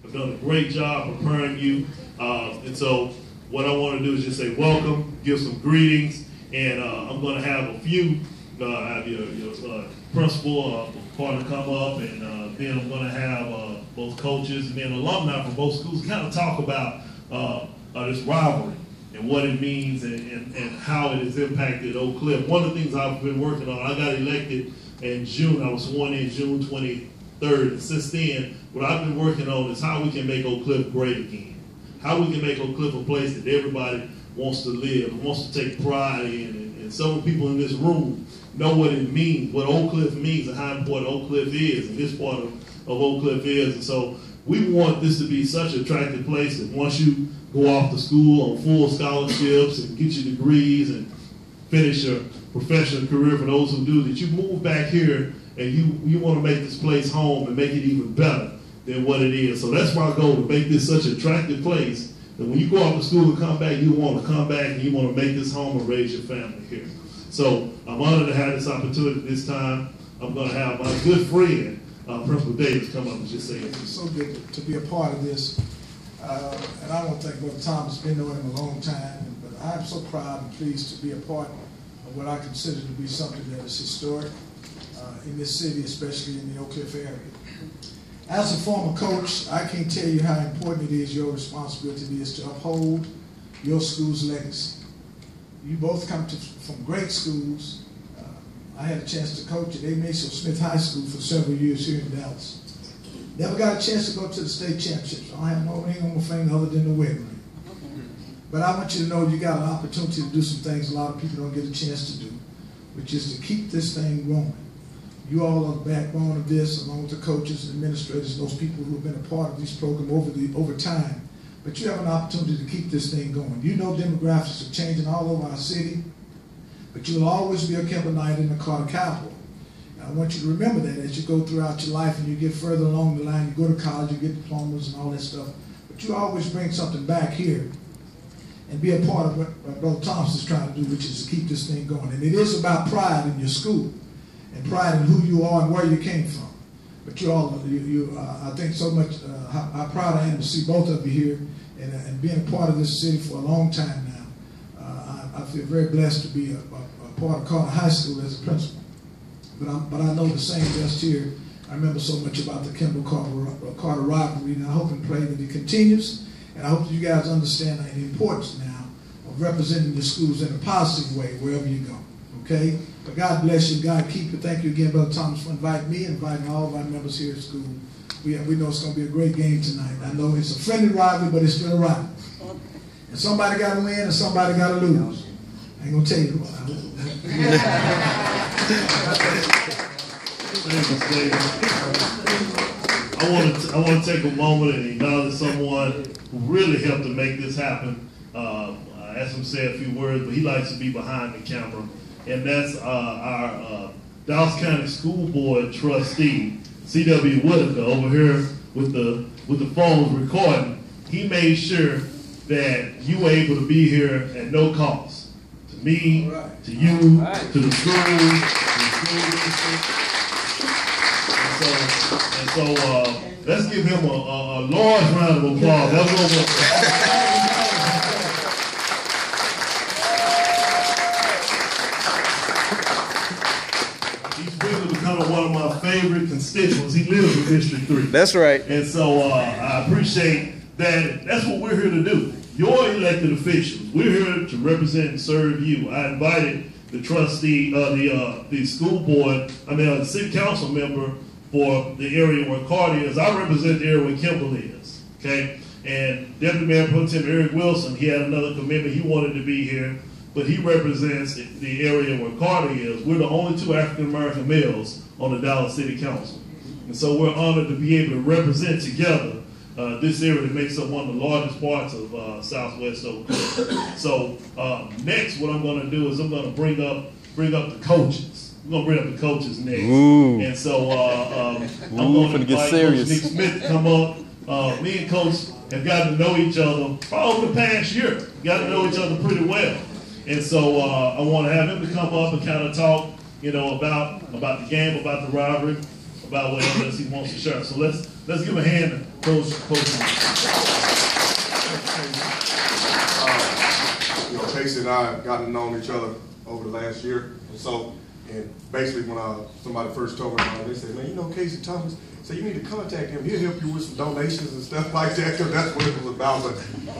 have done a great job preparing you. And so what I want to do is just say welcome, give some greetings, and I'm going to have a few, have your principal, partner come up, and then I'm going to have both coaches and then alumni from both schools kind of talk about this rivalry and what it means and how it has impacted Oak Cliff. One of the things I've been working on, I got elected in June. I was sworn in June 23rd. And since then, what I've been working on is how we can make Oak Cliff great again. How we can make Oak Cliff a place that everybody wants to live, wants to take pride in. And some of the people in this room know what it means, what Oak Cliff means, and how important Oak Cliff is, and this part of Oak Cliff is. And so we want this to be such an attractive place that once you go off to school on full scholarships and get your degrees and finish your professional career, for those who do, that you move back here and you want to make this place home and make it even better than what it is. So that's my goal, to make this such an attractive place that when you go off to school and come back, you want to come back and you want to make this home and raise your family here. So I'm honored to have this opportunity this time. I'm going to have my good friend, Principal Davis, come up and just say it. It's so good to be a part of this. And I want to thank Brother Thomas. Been knowing him a long time, but I'm so proud and pleased to be a part of what I consider to be something that is historic in this city, especially in the Oak Cliff area. As a former coach, I can't tell you how important it is, your responsibility is to uphold your school's legacy. You both come from great schools. I had a chance to coach at A. Mason Smith High School for several years here in Dallas. Never got a chance to go to the state championships. I don't have no ring on my finger other than the wedding ring. But I want you to know you got an opportunity to do some things a lot of people don't get a chance to do, which is to keep this thing going. You all are the backbone of this, along with the coaches and administrators, those people who have been a part of this program over time. But you have an opportunity to keep this thing going. You know demographics are changing all over our city, but you'll always be a Kimball in the Carter Cowboy. I want you to remember that as you go throughout your life and you get further along the line, you go to college, you get diplomas and all that stuff, but you always bring something back here and be a part of what Brother Thomas is trying to do, which is to keep this thing going. And it is about pride in your school and pride in who you are and where you came from. But you all, I think so much how proud I am to see both of you here and being a part of this city for a long time now. I feel very blessed to be a part of Carter High School as a principal. But I know the same just here. I remember so much about the Kimball-Carter rivalry, and I hope and pray that it continues. And I hope that you guys understand the importance now of representing your schools in a positive way wherever you go. Okay? But God bless you. God keep you. Thank you again, Brother Thomas, for inviting me and inviting all of our members here at school. We know it's going to be a great game tonight. I know it's a friendly rivalry, but it's still a rivalry. And somebody got to win and somebody got to lose. I ain't going to tell you who. I want to take a moment and acknowledge someone who really helped to make this happen. I asked him to say a few words, but he likes to be behind the camera. And that's our Dallas County School Board trustee, C.W. Whitaker, over here with the phones recording. He made sure that you were able to be here at no cost. To me, to you, to the school, district. And so let's give him a large round of applause. That's what he's quickly becoming one of my favorite constituents. He lives in District 3. That's right. And so I appreciate that. That's what we're here to do. You're elected officials. We're here to represent and serve you. I invited the trustee, the school board, the city council member for the area where Carter is. I represent the area where Kimball is, okay? And Deputy Mayor Pro Tem Eric Wilson, he had another commitment. He wanted to be here, but he represents the area where Carter is. We're the only two African-American males on the Dallas City Council. And so we're honored to be able to represent together this area that makes up one of the largest parts of Southwest Oak Cliff. So next, what I'm going to do is I'm going to bring up the coaches. We're going to bring up the coaches next. Ooh. And so I'm going to invite Coach Nick Smith to come up. Me and Coach have gotten to know each other probably over the past year. Got to know each other pretty well. And so I want to have him to come up and kind of talk, about the game, about the rivalry, about what else he wants to share. So let's give a hand to Coach. Casey and I have gotten to know each other over the last year or so, and basically when somebody first told me about it, they said, man, you know Casey Thomas, so you need to contact him. He'll help you with some donations and stuff like that, because that's what it was about. But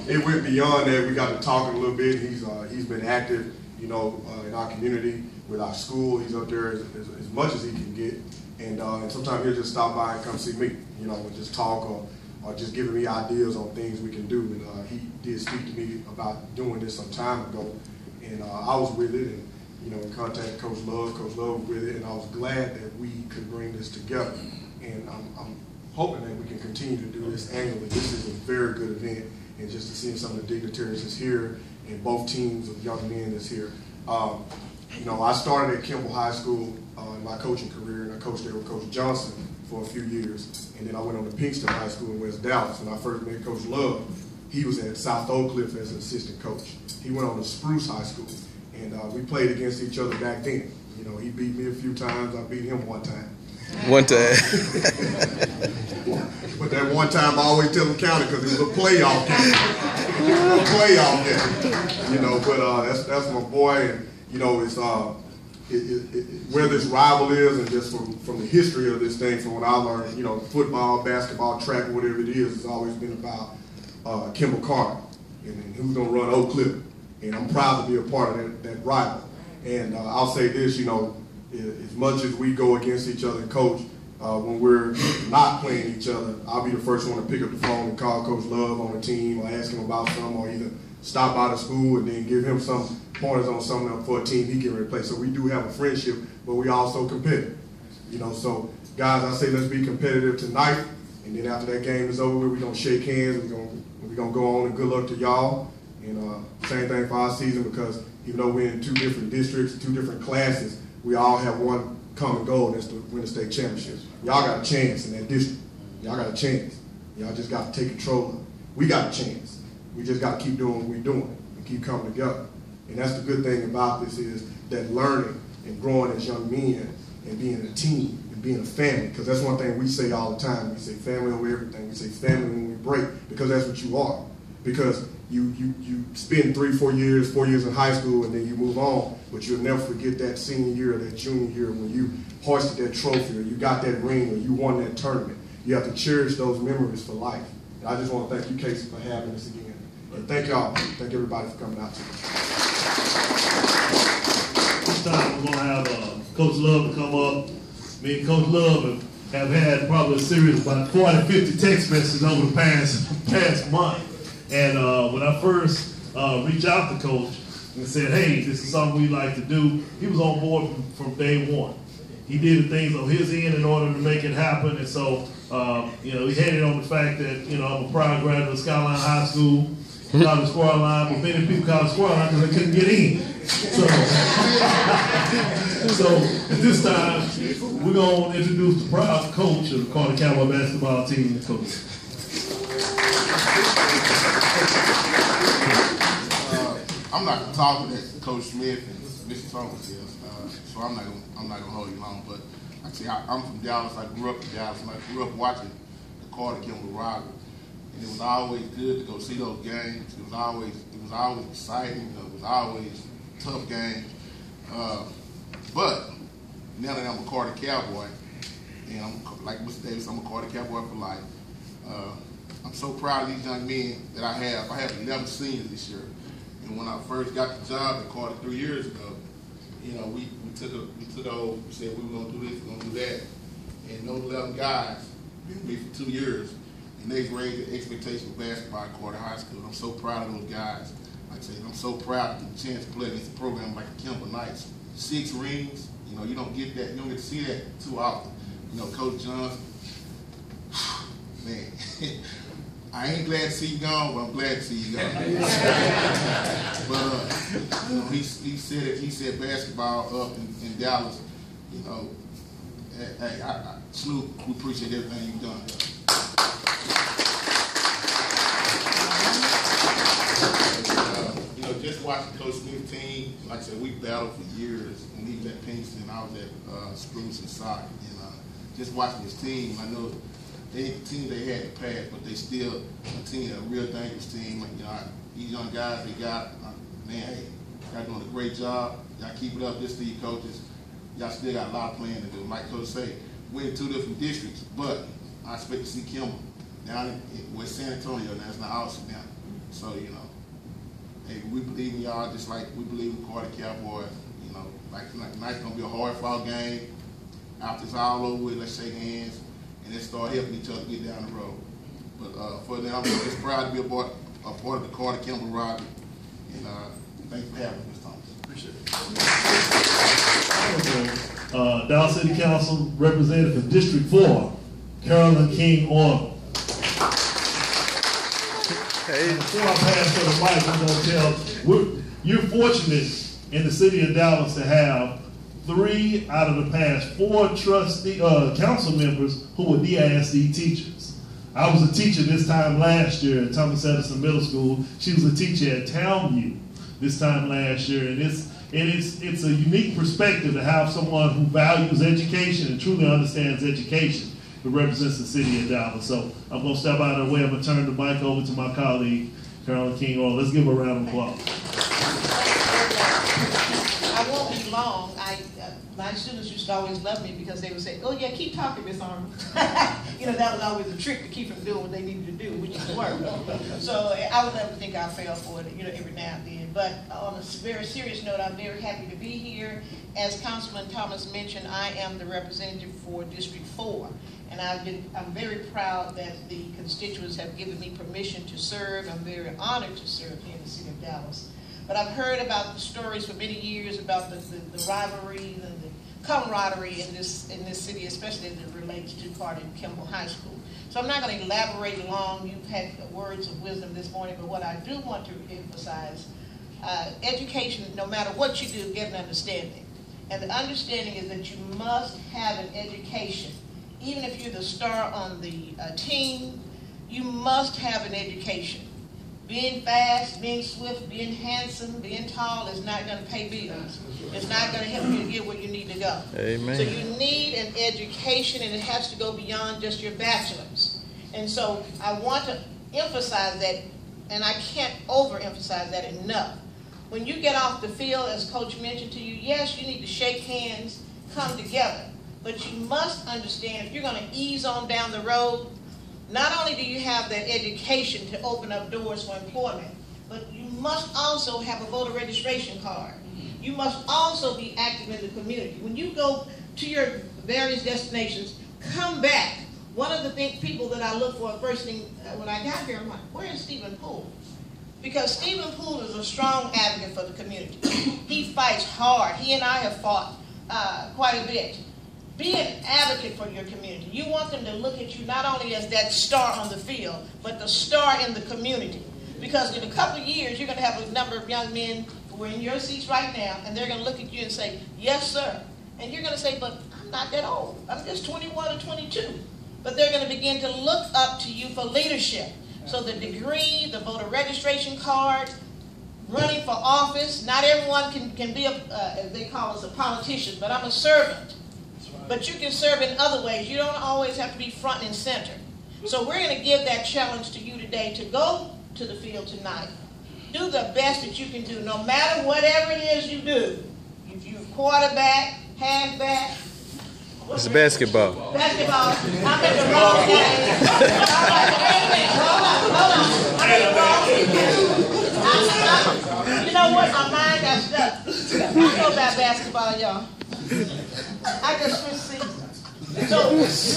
it went beyond that. We got to talking a little bit. He's been active, in our community, with our school. He's up there as much as he can get, and sometimes he'll just stop by and come see me, and just talk or just giving me ideas on things we can do. And he did speak to me about doing this some time ago, and I was with it, and in contact with Coach Love. Coach Love was with it, and I was glad that we could bring this together. And I'm hoping that we can continue to do this annually. This is a very good event, and just to see some of the dignitaries that's here and both teams of young men that's here. I started at Kimball High School in my coaching career, and I coached there with Coach Johnson for a few years, and then I went on to Pinkston High School in West Dallas. When I first met Coach Love, he was at South Oak Cliff as an assistant coach. He went on to Spruce High School, and we played against each other back then. He beat me a few times, I beat him one time. One time. But that one time I always tell him counted because it was a playoff game. A playoff game. But that's my boy, and it's where this rival is, and just from the history of this thing, from what I learned, football, basketball, track, whatever it is, it's always been about Kimball Carter and who's gonna run Oak Cliff. And I'm proud to be a part of that rival. And I'll say this, as much as we go against each other and coach, when we're not playing each other, I'll be the first one to pick up the phone and call Coach Love on the team, or ask him about something, or either stop by the school and then give him some pointers on something for a team he can replace. So we do have a friendship, but we also competitive. So guys, I say let's be competitive tonight, and then after that game is over, we're gonna shake hands. We're gonna go on, and good luck to y'all. And same thing for our season, because even though we're in two different districts, two different classes, we all have one common goal, and that's to win the state championship. Y'all got a chance in that district. Y'all got a chance. Y'all just got to take control of it. We got a chance. We just got to keep doing what we're doing and keep coming together. And that's the good thing about this, is that learning and growing as young men and being a team and being a family, because that's one thing we say all the time. We say family over everything. We say family when we break, because that's what you are. Because you spend 3-4 years in high school, and then you move on, but you'll never forget that senior year or that junior year when you hoisted that trophy, or you got that ring, or you won that tournament. You have to cherish those memories for life. And I just want to thank you, Casey, for having us again. And thank y'all. Thank everybody for coming out today. This time we're going to have Coach Love to come up. Me and Coach Love have had probably a series of about 40, 50 text messages over the past month. And when I first reached out to Coach and said, hey, this is something we'd like to do, he was on board from day one. He did the things on his end in order to make it happen. And so, he had it on the fact that, I'm a proud graduate of Skyline High School, called the Squirrel Line, but many people call it Squirrel Line because they couldn't get in. So at this time, we're going to introduce the proud coach of the Carter Cowboy basketball team, Coach. I'm not gonna talk to Coach Smith and Mr. Thomas is, so I'm not gonna hold you long. But like I say, I'm from Dallas. I grew up in Dallas, and I grew up watching the Carter Kimball rivalry, and it was always good to go see those games. It was always exciting. It was always tough games. But now that I'm a Carter Cowboy, and I'm like Mr. Davis, I'm a Carter Cowboy for life. I'm so proud of these young men that I have. I have 11 seniors this year. And when I first got the job at Carter 3 years ago, we took over, we said we were gonna do this, we're gonna do that. And those 11 guys been with me for 2 years, and they've raised the expectation of basketball at Carter High School. I'm so proud of those guys. Like I said, I'm so proud to get the chance to play against a program like the Kimball Knights. 6 rings, you don't get that, you don't get to see that too often. Coach Johnson, man. I ain't glad to see you gone, but I'm glad to see you gone. But he said basketball up in Dallas. Hey, salute. We appreciate everything you've done. Just watching Coach Smith's team. Like I said, we battled for years. When he was at Pinkston, I was at Spruce and Sock, and just watching this team, I know they ain't the team they had in the past, but they still a team, a real dangerous team. You know, these young guys they got, man, hey, y'all doing a great job. Y'all keep it up. This to you coaches. Y'all still got a lot of playing to do. Like Coach say, we're in 2 different districts, but I expect to see Kimball down in West San Antonio. Now it's not Austin now. So, you know, hey, we believe in y'all just like we believe in Carter Cowboys. You know, like tonight's gonna be a hard-fought game. After it's all over with, let's shake hands and then start helping each other get down the road. But for now, I'm just proud to be a part of the Carter Kimball rivalry. And thanks for having me, Mr. Thomas. Appreciate it. Dallas City Council Representative for District 4, Carolyn King Arnold. Hey. Before I pass to the mic, I'm going to tell, you're fortunate in the city of Dallas to have 3 out of the past 4 council members who were DISD teachers. I was a teacher this time last year at Thomas Edison Middle School. She was a teacher at Townview this time last year, and it's a unique perspective to have someone who values education and truly understands education who represents the city of Dallas. So I'm going to step out of the way. I'm going to turn the mic over to my colleague, Carolyn King Arnold. Let's give her a round of applause. I won't be long. My students used to always love me because they would say, "Oh yeah, keep talking, Miss Arnold." You know, that was always a trick to keep them doing what they needed to do, which is work. So I would never think I fell for it, you know, every now and then. But on a very serious note, I'm very happy to be here. As Councilman Thomas mentioned, I am the representative for District 4. And I'm very proud that the constituents have given me permission to serve. I'm very honored to serve here in the city of Dallas. But I've heard about the stories for many years about the rivalries and the camaraderie in this city, especially as it relates to Carter and Kimball High School. So I'm not going to elaborate long. You've had words of wisdom this morning, but what I do want to emphasize, education, no matter what you do, get an understanding. And the understanding is that you must have an education. Even if you're the star on the team, you must have an education. Being fast, being swift, being handsome, being tall is not going to pay bills. It's not going to help you to get where you need to go. Amen. So you need an education, and it has to go beyond just your bachelor's. And so I want to emphasize that, and I can't overemphasize that enough. When you get off the field, as Coach mentioned to you, yes, you need to shake hands, come together. But you must understand, if you're going to ease on down the road, not only do you have that education to open up doors for employment, but you must also have a voter registration card. You must also be active in the community. When you go to your various destinations, come back. One of the people that I look for, first thing when I got here, I'm like, where is Stephen Poole? Because Stephen Poole is a strong advocate for the community. He fights hard. He and I have fought quite a bit. Be an advocate for your community. You want them to look at you not only as that star on the field, but the star in the community. Because in a couple of years, you're going to have a number of young men who are in your seats right now, and they're going to look at you and say, "Yes, sir." And you're going to say, "But I'm not that old. I'm just 21 or 22. But they're going to begin to look up to you for leadership. So the degree, the voter registration card, running for office, not everyone can be, as they call us, a politician, but I'm a servant. But you can serve in other ways. You don't always have to be front and center. So we're going to give that challenge to you today to go to the field tonight. Do the best that you can do, no matter whatever it is you do. If you're quarterback, halfback. It's basketball. Basketball. I'm at the wrong game. Hold on. You know what? My mind got stuck. I know about basketball, y'all. I just switched seasons. So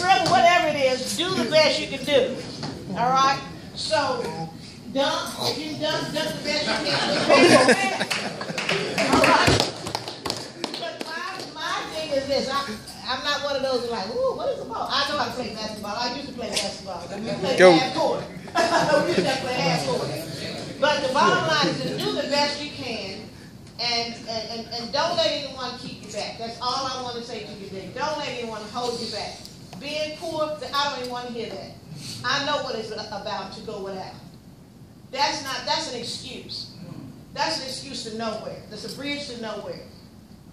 remember, whatever it is, do the best you can do. All right? So dunk, if you dunk the best you can. All right? But my thing is this. I'm not one of those who are like, "Ooh, what is the ball?" I know how to play basketball. I used to play basketball. We played half court. We used to play half court. But the bottom line is just do the best you can. And don't let anyone keep you back. That's all I want to say to you today. Don't let anyone hold you back. Being poor, I don't even want to hear that. I know what it's about to go without. That's an excuse. That's an excuse to nowhere. That's a bridge to nowhere.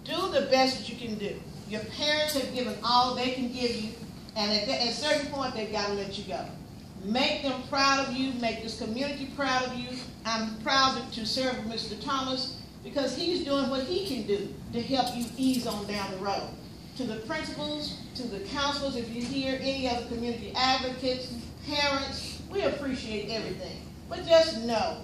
Do the best that you can do. Your parents have given all they can give you. And at a certain point, they've got to let you go. Make them proud of you. Make this community proud of you. I'm proud to serve with Mr. Thomas because he's doing what he can do to help you ease on down the road. To the principals, to the counselors, if you hear any other community advocates, parents, we appreciate everything. But just know,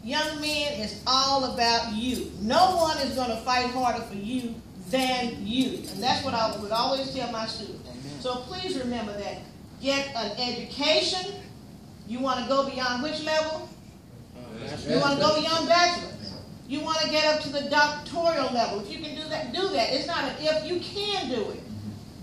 young men, it's all about you. No one is going to fight harder for you than you. And that's what I would always tell my students. So please remember that. Get an education. You want to go beyond which level? You want to go beyond bachelor. You want to get up to the doctoral level. If you can do that, do that. It's not an if, you can do it.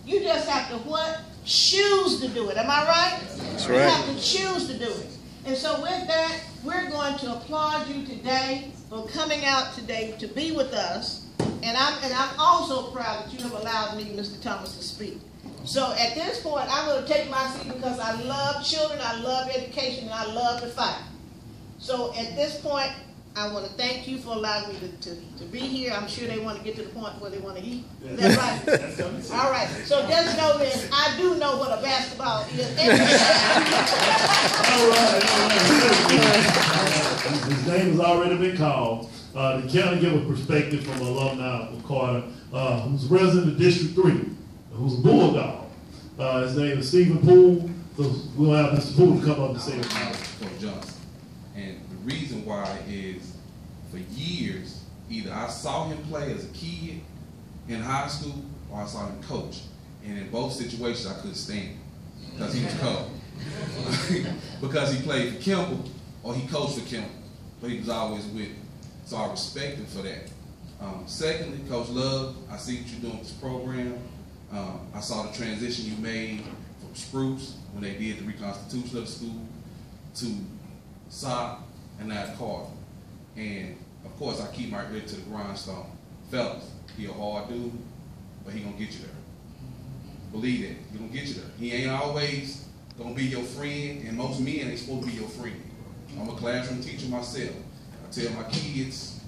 You just have to what? Choose to do it. Am I right? That's right. You have to choose to do it. And so with that, we're going to applaud you today for coming out today to be with us. And I'm also proud that you have allowed me, Mr. Thomas, to speak. So at this point, I'm going to take my seat because I love children, I love education, and I love to fight. So at this point, I want to thank you for allowing me to be here. I'm sure they want to get to the point where they want to eat. Is that right? All right. So just know this. I do know what a basketball is. All right. His name has already been called. To kind of give a perspective from alumni of Carter, who's a resident of District 3, who's a Bulldog. His name is Stephen Poole. So we'll have Mr. Poole to come up and say it. Coach Johnson. And the reason why is for years, either I saw him play as a kid in high school or I saw him coach. And in both situations, I couldn't stand him because he was cold. Because he played for Kimball or he coached for Kimball, but he was always with me. So I respect him for that. Secondly, Coach Love, I see what you're doing with this program. I saw the transition you made from Spruce when they did the reconstitution of the school to SOC and now Carter. And of course, I keep my ear to the grindstone. Fellas, he a hard dude, but he gonna get you there. Believe that, he gonna get you there. He ain't always gonna be your friend, and most men ain't supposed to be your friend. I'm a classroom teacher myself. I tell my kids,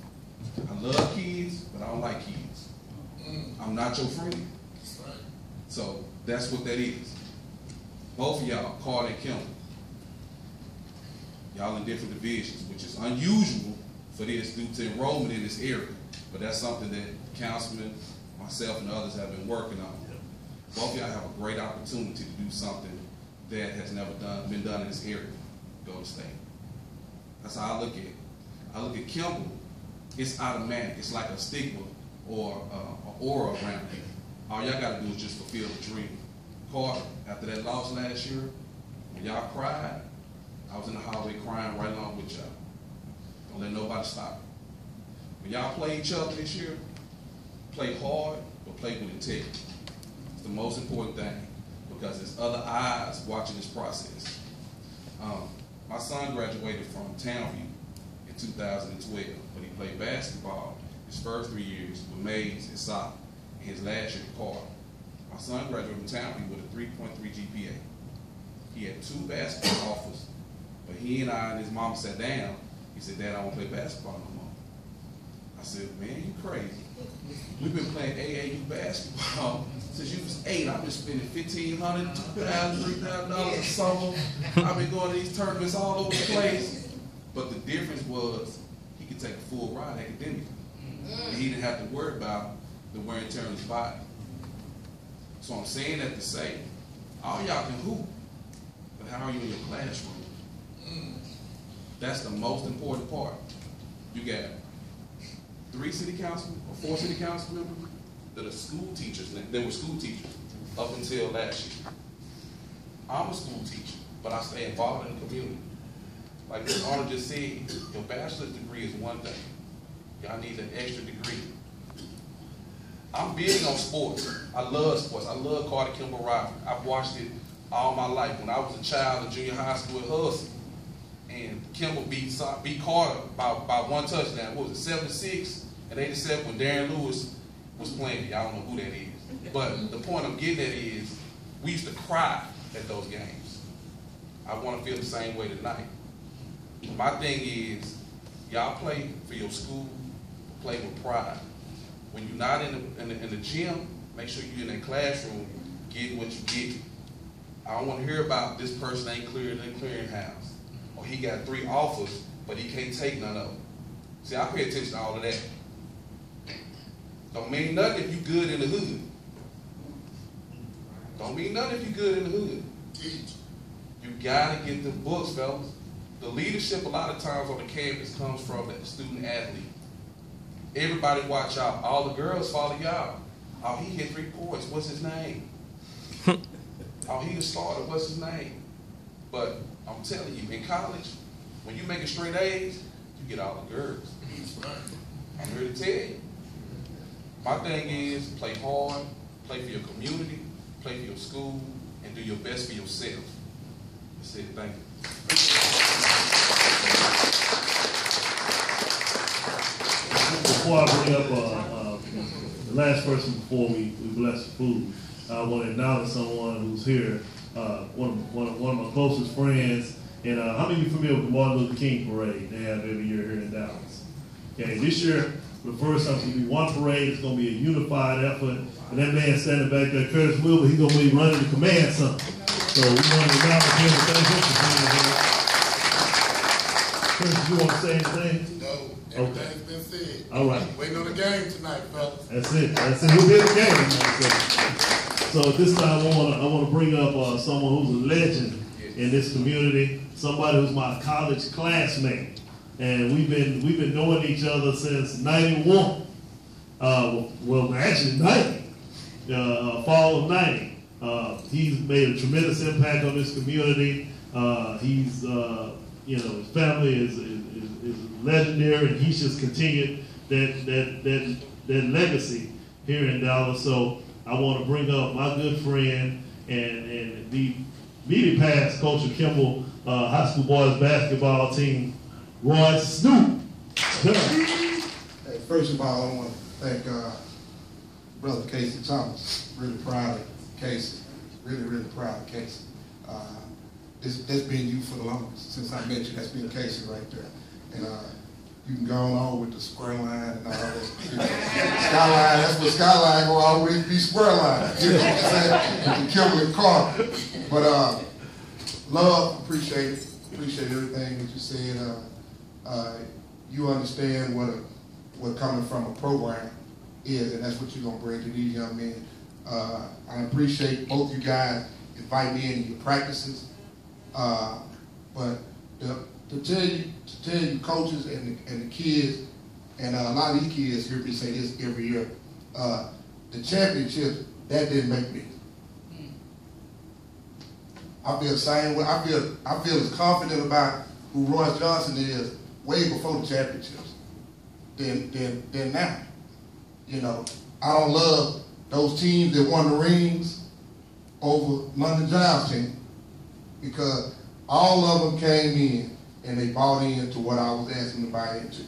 I love kids, but I don't like kids. I'm not your friend. So that's what that is. Both of y'all, Carter and Kimball, y'all in different divisions, which is unusual for this due to enrollment in this area. But that's something that Councilman, myself, and others have been working on. Both of y'all have a great opportunity to do something that has never been done in this area, Golden State. That's how I look at it. I look at Kimball, it's automatic. It's like a stigma or an aura around it. All y'all got to do is just fulfill the dream. Carter, after that loss last year, when y'all cried, I was in the hallway crying right along with y'all. Don't let nobody stop it. When y'all play each other this year, play hard, but play with integrity. It's the most important thing because there's other eyes watching this process. My son graduated from Townview in 2012, but he played basketball his first 3 years with Mays and SOC, and his last year at Carter. My son graduated from Townview with a 3.3 GPA. He had 2 basketball offers, but he and I and his mom sat down. He said, "Dad, I don't play basketball no more." I said, "Man, you crazy. We've been playing AAU basketball since you was 8. I've been spending $1,500, $2,000, $3,000 a summer. I've been going to these tournaments all over the place." But the difference was he could take a full ride academically. And he didn't have to worry about the wear and tear on his body. So I'm saying that to say, all y'all can hoop, but how are you in your classroom? That's the most important part. You got 3 city councilmen or 4 city council members that are school teachers. They were school teachers up until last year. I'm a school teacher, but I stay involved in the community. Like Ms. Arnold just said, your bachelor's degree is one thing. Y'all need an extra degree. I'm big on sports. I love sports. I love Carter Kimball rivalry. I've watched it all my life. When I was a child in junior high school at Hudson, and Kimball beat Carter by 1 touchdown. What was it, 7-6 in '87 when Darren Lewis was playing? Y'all don't know who that is. But the point I'm getting at is we used to cry at those games. I want to feel the same way tonight. My thing is, y'all play for your school, play with pride. When you're not in the gym, make sure you're in the classroom, getting what you get. I don't want to hear about this person ain't cleared the clearinghouse, or he got 3 offers, but he can't take none of them. See, I pay attention to all of that. Don't mean nothing if you good in the hood. Don't mean nothing if you good in the hood. You gotta get the books, fellas. The leadership a lot of times on the campus comes from the student athlete. Everybody watch out. All the girls follow y'all. Oh, he hit 3 points. What's his name? Oh, he was started. What's his name? But I'm telling you, in college, when you make straight A's, you get all the girls. I'm here to tell you. My thing is play hard, play for your community, play for your school, and do your best for yourself. That's it. Thank you. Before I bring up the last person before we bless the food, I want to acknowledge someone who's here, one of my closest friends. And how many of you familiar with the Martin Luther King parade they have every year here in Dallas? Okay, this year, for the first time, it's going to be one parade. It's going to be a unified effort. And that man standing back there, Curtis Wilbur, he's going to be running the command center. So we want to acknowledge him and thank him for being here. Curtis, you want to say anything? No, everything's been said. All right. Waiting on the game tonight, fellas. That's it. That's it. We'll be in the game tonight. So at this time, I want to bring up someone who's a legend in this community. Somebody who's my college classmate, and we've been knowing each other since '91. Well, actually '90, fall of '90. He's made a tremendous impact on this community. He's his family is legendary, and he's just continued that legacy here in Dallas. So I want to bring up my good friend and the immediate past coach of Kimball high school boys basketball team, Roy Snoop. Hey, first of all, I want to thank Brother Casey Thomas. Really proud of Casey. Really proud of Casey. That's been you for the longest. Since I met you, that's been Casey right there. And you can go on with the square line and all that. Skyline, that's what Skyline will always be square line. You know what I'm saying? Kimball and Carter. But love, appreciate it. Appreciate everything that you said. You understand what coming from a program is, and that's what you're gonna bring to these young men. I appreciate both you guys inviting me into your practices. But to tell you coaches and the kids, and a lot of these kids hear me say this every year, the championships, that didn't make me. I feel the same way. I feel as confident about who Royce Johnson is way before the championships than now. You know, I don't love those teams that won the rings over London Giants team, because all of them came in and they bought into what I was asking to buy into.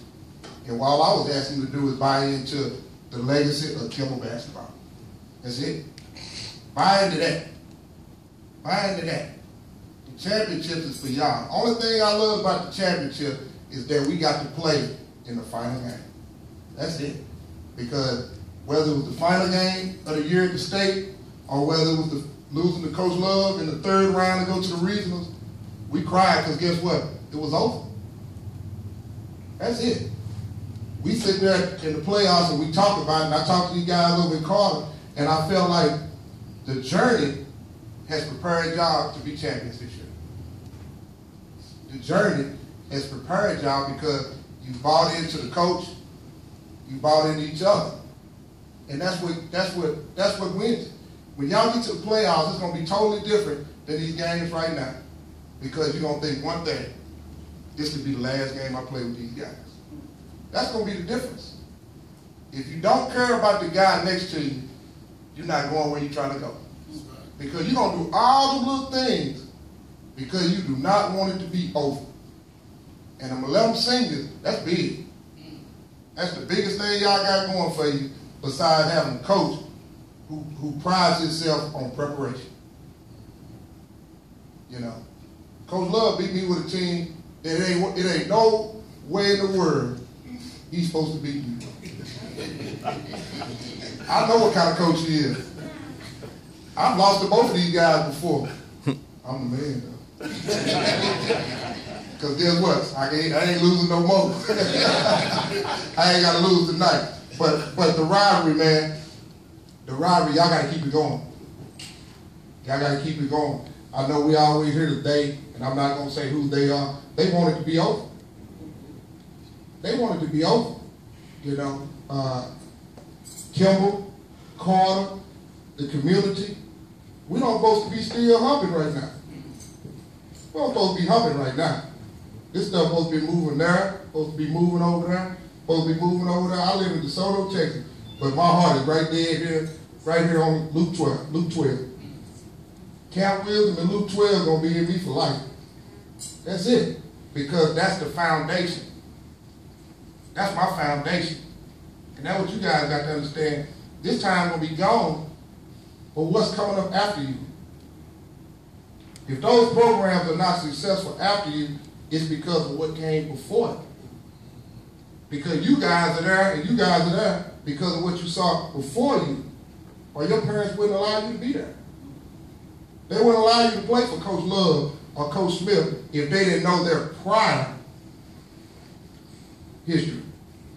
And all I was asking to do is buy into the legacy of Kimball basketball. That's it. Buy into that. Buy into that. The championship is for y'all. Only thing I love about the championship is that we got to play in the final game. That's it. Because whether it was the final game of the year at the state, or whether it was losing to Coach Love in the third round to go to the regionals, we cried because guess what? It was over. That's it. We sit there in the playoffs and we talk about it, and I talked to these guys over in Carter, and I felt like the journey has prepared y'all to be champions this year. The journey has prepared y'all because you bought into the coach, you bought into each other. And that's what wins. When y'all get to the playoffs, it's gonna be totally different than these games right now. Because you're gonna think one thing, this could be the last game I play with these guys. That's gonna be the difference. If you don't care about the guy next to you, you're not going where you're trying to go. Because you're gonna do all the little things because you do not want it to be over. And I'm 11 seniors, that's big. That's the biggest thing y'all got going for you, besides having a coach who prides himself on preparation. You know, Coach Love beat me with a team that it ain't no way in the world he's supposed to beat me. I know what kind of coach he is. I've lost to both of these guys before. I'm the man though. Because guess what? I ain't losing no more. I ain't got to lose tonight. But the rivalry, man, y'all got to keep it going. Y'all got to keep it going. I know we always hear today, and I'm not going to say who they are. They want it to be over. They want it to be over. You know, Kimball, Carter, the community, we don't supposed to be still humping right now. We don't supposed to be humping right now. This stuff supposed to be moving there, supposed to be moving over there, supposed to be moving over there. I live in DeSoto, Texas, but my heart is right here on Luke 12. Camp Wisdom and Luke 12 gonna be in me for life. That's it, because that's the foundation. That's my foundation. And that's what you guys got to understand. This time will be gone, but what's coming up after you? If those programs are not successful after you, it's because of what came before it. Because you guys are there, and you guys are there because of what you saw before you, or your parents wouldn't allow you to be there. They wouldn't allow you to play for Coach Love or Coach Smith if they didn't know their prior history.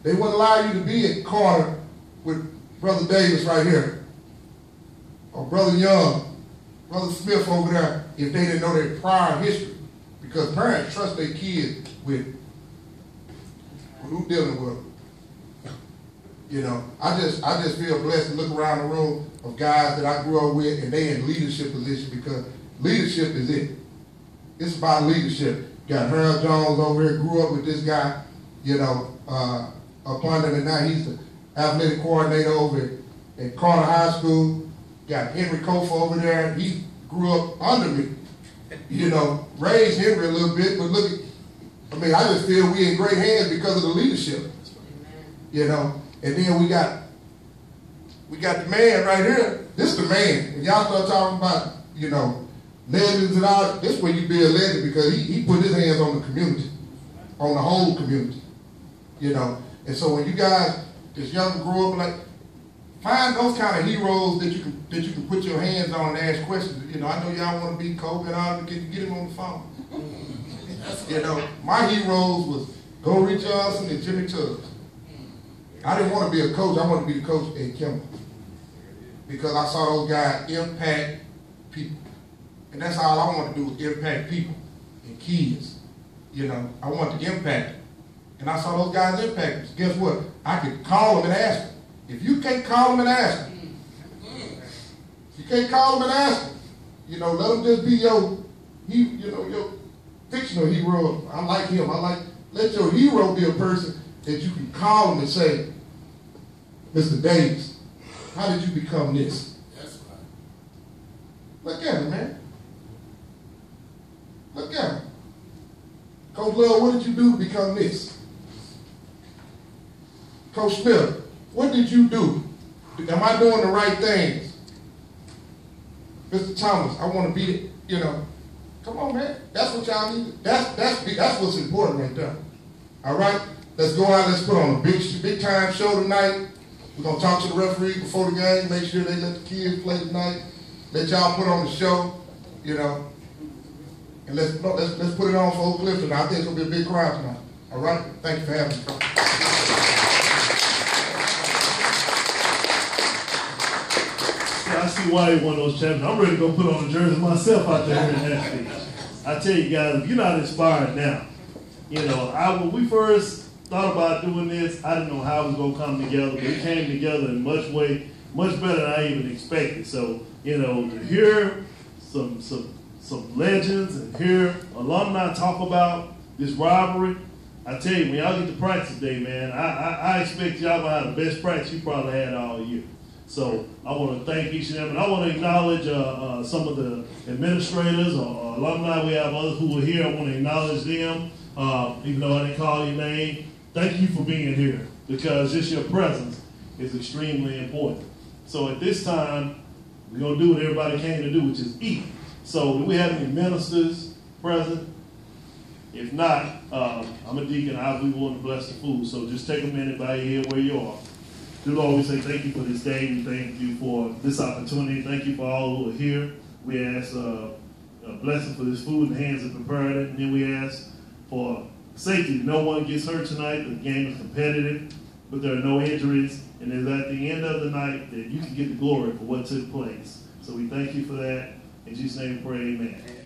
They wouldn't allow you to be at Carter with Brother Davis right here, or Brother Young, Brother Smith over there, if they didn't know their prior history. Because parents trust their kids with who dealing with them. You know, I just feel blessed to look around the room of guys that I grew up with, and they in leadership position, because leadership is it. It's about leadership. Got Harold Jones over here, grew up with this guy, you know, up under, and now he's the athletic coordinator over at Carter High School. Got Henry Kofa over there. He grew up under me. You know, raised Henry a little bit, but look at, I just feel we in great hands because of the leadership. You know, and then we got the man right here. This is the man. When y'all start talking about, you know, legends and all, this is where you be a legend, because he put his hands on the community, on the whole community. You know, and so when you guys, this young grow up, like, find those kind of heroes that you can put your hands on and ask questions. You know, I know y'all want to be Kobe and all, but get him on the phone. You know, my heroes was Goree Johnson and Jimmy Tubbs. I didn't want to be a coach. I wanted to be the coach at Kimball, because I saw those guys impact people. And that's all I wanted to do, was impact people and kids. You know, I wanted to impact them. And I saw those guys impact us. Guess what? I could call them and ask them. If you can't call them and ask them, you know, let them just be your fictional hero. I like him. Let your hero be a person that you can call them and say, Mr. Davis, how did you become this? That's right. Look at him, man. Look at him. Coach Love, what did you do to become this? Coach Smith, what did you do? Am I doing the right things? Mr. Thomas, I want to be, you know, come on, man. That's what y'all need. That's what's important right there. All right? Let's go out. Let's put on a big time show tonight. We're going to talk to the referee before the game, make sure they let the kids play tonight. Let y'all put on the show, you know. And let's put it on for Oak Cliff tonight. I think it's going to be a big crowd tonight. All right? Thank you for having me. I see why he won those champions. I'm ready to go put on a jersey myself out there in that stage. I tell you guys, if you're not inspired now, you know, when we first thought about doing this, I didn't know how it was going to come together, but it came together in much better than I even expected. So, you know, to hear some legends and hear alumni talk about this rivalry, I tell you, when y'all get to practice today, man, I expect y'all to have the best practice you probably had all year. So I want to thank each of them, and I want to acknowledge some of the administrators or alumni. We have others who were here. I want to acknowledge them, even though I didn't call your name. Thank you for being here, because just your presence is extremely important. So at this time, we're going to do what everybody came to do, which is eat. So do we have any ministers present? If not, I'm a deacon. I'll be willing to bless the food. So just take a minute by your head where you are. Dear Lord, we say thank you for this day. We thank you for this opportunity. Thank you for all who are here. We ask a blessing for this food in the hands of prepared it. And then we ask for safety. No one gets hurt tonight. The game is competitive, but there are no injuries. And it's at the end of the night that you can get the glory for what took place. So we thank you for that. In Jesus' name we pray, amen.